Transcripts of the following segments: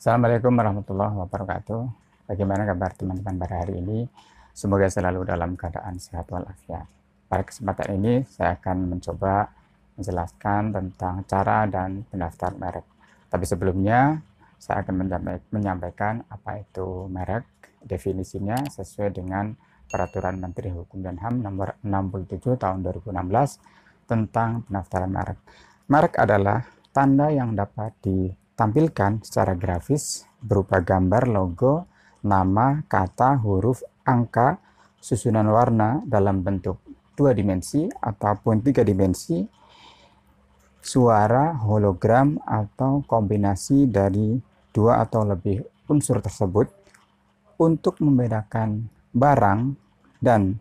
Assalamualaikum warahmatullahi wabarakatuh. Bagaimana kabar teman-teman pada hari ini? Semoga selalu dalam keadaan sehat walafiat. Pada kesempatan ini saya akan mencoba menjelaskan tentang cara dan pendaftar merek. Tapi sebelumnya saya akan menyampaikan apa itu merek, definisinya sesuai dengan Peraturan Menteri Hukum dan HAM nomor 67 tahun 2016 tentang pendaftaran merek. Merek adalah tanda yang dapat ditampilkan secara grafis berupa gambar, logo, nama, kata, huruf, angka, susunan warna dalam bentuk 2 dimensi ataupun 3 dimensi, suara, hologram, atau kombinasi dari 2 atau lebih unsur tersebut untuk membedakan barang dan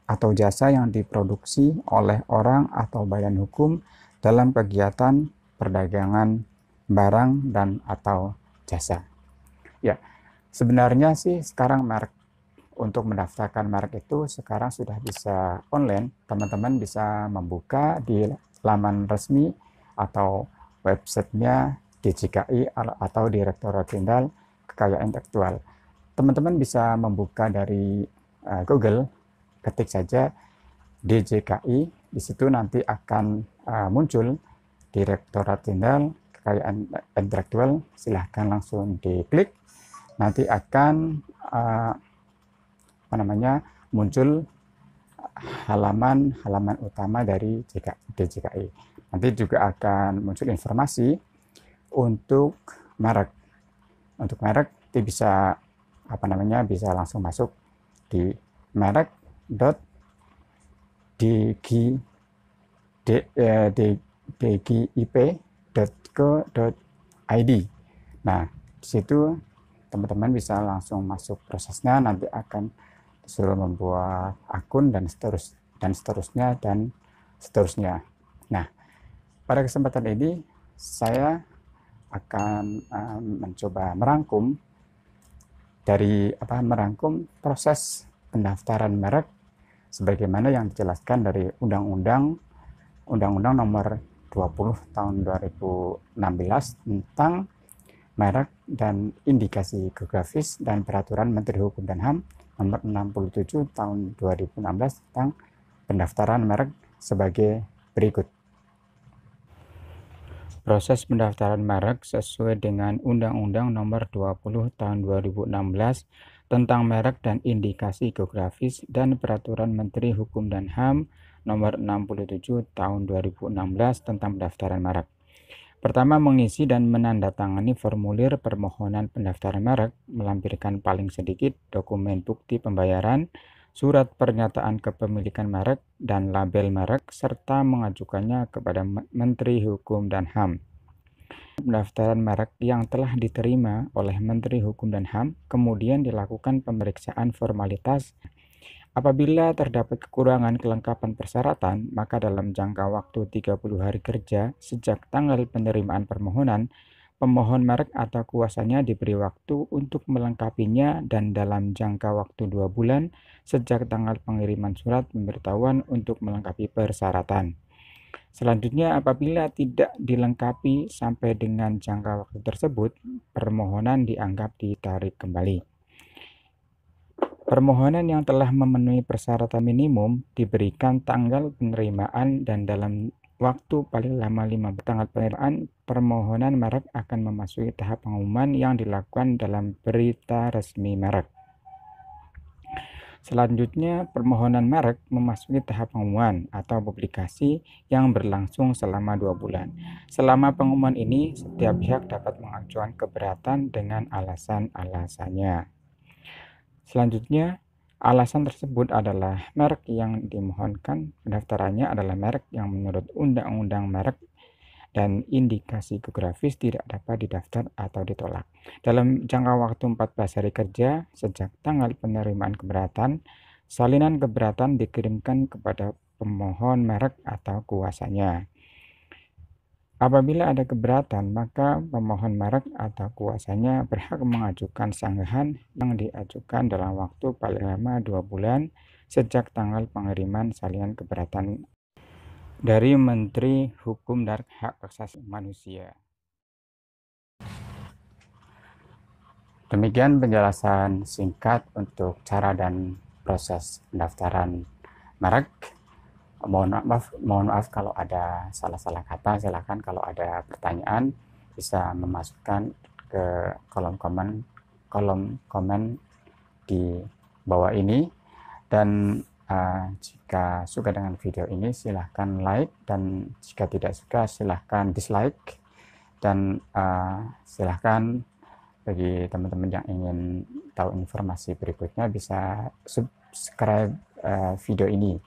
atau jasa yang diproduksi oleh orang atau badan hukum dalam kegiatan perdagangan barang dan atau jasa. Ya, sebenarnya sih sekarang merek untuk mendaftarkan merek itu sekarang sudah bisa online. Teman-teman bisa membuka di laman resmi atau websitenya DJKI atau Direktorat Jenderal Kekayaan Intelektual. Teman-teman bisa membuka dari Google, ketik saja DJKI, di situ nanti akan muncul Direktorat Jenderal Kekayaan Intelektual. Silahkan langsung diklik, nanti akan muncul halaman utama dari DJKI. Nanti juga akan muncul informasi untuk merek. Untuk merek itu bisa bisa langsung masuk di merek.dgip.co.id. Nah, di situ teman-teman bisa langsung masuk prosesnya, nanti akan disuruh membuat akun dan seterusnya. Nah, pada kesempatan ini saya akan mencoba merangkum proses pendaftaran merek sebagaimana yang dijelaskan dari Undang-Undang Nomor 20 Tahun 2016 tentang merek dan indikasi geografis dan Peraturan Menteri Hukum dan HAM Nomor 67 Tahun 2016 tentang pendaftaran merek sebagai berikut. Proses pendaftaran merek sesuai dengan Undang-Undang Nomor 20 Tahun 2016 tentang merek dan indikasi geografis dan Peraturan Menteri Hukum dan HAM Nomor 67 Tahun 2016 tentang pendaftaran merek. Pertama, mengisi dan menandatangani formulir permohonan pendaftaran merek, melampirkan paling sedikit dokumen bukti pembayaran, surat pernyataan kepemilikan merek, dan label merek, serta mengajukannya kepada Menteri Hukum dan HAM. Pendaftaran merek yang telah diterima oleh Menteri Hukum dan HAM, kemudian dilakukan pemeriksaan formalitas. Apabila terdapat kekurangan kelengkapan persyaratan, maka dalam jangka waktu 30 hari kerja sejak tanggal penerimaan permohonan, pemohon merek atau kuasanya diberi waktu untuk melengkapinya, dan dalam jangka waktu 2 bulan sejak tanggal pengiriman surat pemberitahuan untuk melengkapi persyaratan. Selanjutnya, apabila tidak dilengkapi sampai dengan jangka waktu tersebut, permohonan dianggap ditarik kembali. Permohonan yang telah memenuhi persyaratan minimum diberikan tanggal penerimaan, dan dalam waktu paling lama 5 tanggal penerimaan, permohonan merek akan memasuki tahap pengumuman yang dilakukan dalam berita resmi merek. Selanjutnya, permohonan merek memasuki tahap pengumuman atau publikasi yang berlangsung selama 2 bulan. Selama pengumuman ini, setiap pihak dapat mengajukan keberatan dengan alasan-alasannya. Selanjutnya, alasan tersebut adalah merek yang dimohonkan pendaftarannya adalah merek yang menurut Undang-Undang Merek dan indikasi geografis tidak dapat didaftar atau ditolak. Dalam jangka waktu 14 hari kerja sejak tanggal penerimaan keberatan, salinan keberatan dikirimkan kepada pemohon merek atau kuasanya. Apabila ada keberatan, maka pemohon merek atau kuasanya berhak mengajukan sanggahan yang diajukan dalam waktu paling lama 2 bulan sejak tanggal pengiriman salinan keberatan dari Menteri Hukum dan Hak Asasi Manusia. Demikian penjelasan singkat untuk cara dan proses pendaftaran merek. Mohon maaf kalau ada salah-salah kata. Silakan kalau ada pertanyaan bisa memasukkan ke kolom komen di bawah ini. Dan jika suka dengan video ini silahkan like, dan jika tidak suka silahkan dislike. Dan silahkan bagi teman-teman yang ingin tahu informasi berikutnya bisa subscribe video ini,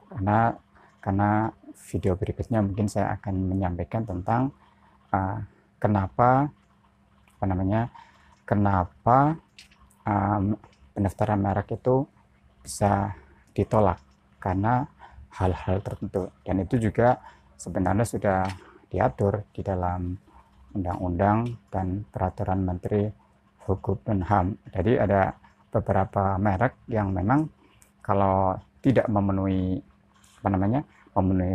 karena video berikutnya mungkin saya akan menyampaikan tentang kenapa pendaftaran merek itu bisa ditolak karena hal-hal tertentu, dan itu juga sebenarnya sudah diatur di dalam undang-undang dan peraturan Menteri Hukum dan HAM. Jadi ada beberapa merek yang memang kalau tidak memenuhi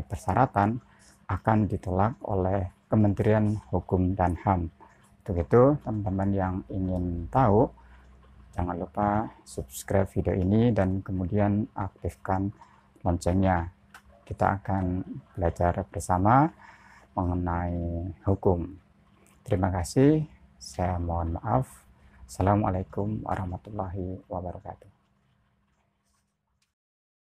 persyaratan akan ditolak oleh Kementerian Hukum dan HAM. Untuk itu teman-teman yang ingin tahu, jangan lupa subscribe video ini dan kemudian aktifkan loncengnya. Kita akan belajar bersama mengenai hukum. Terima kasih, saya mohon maaf. Assalamualaikum warahmatullahi wabarakatuh.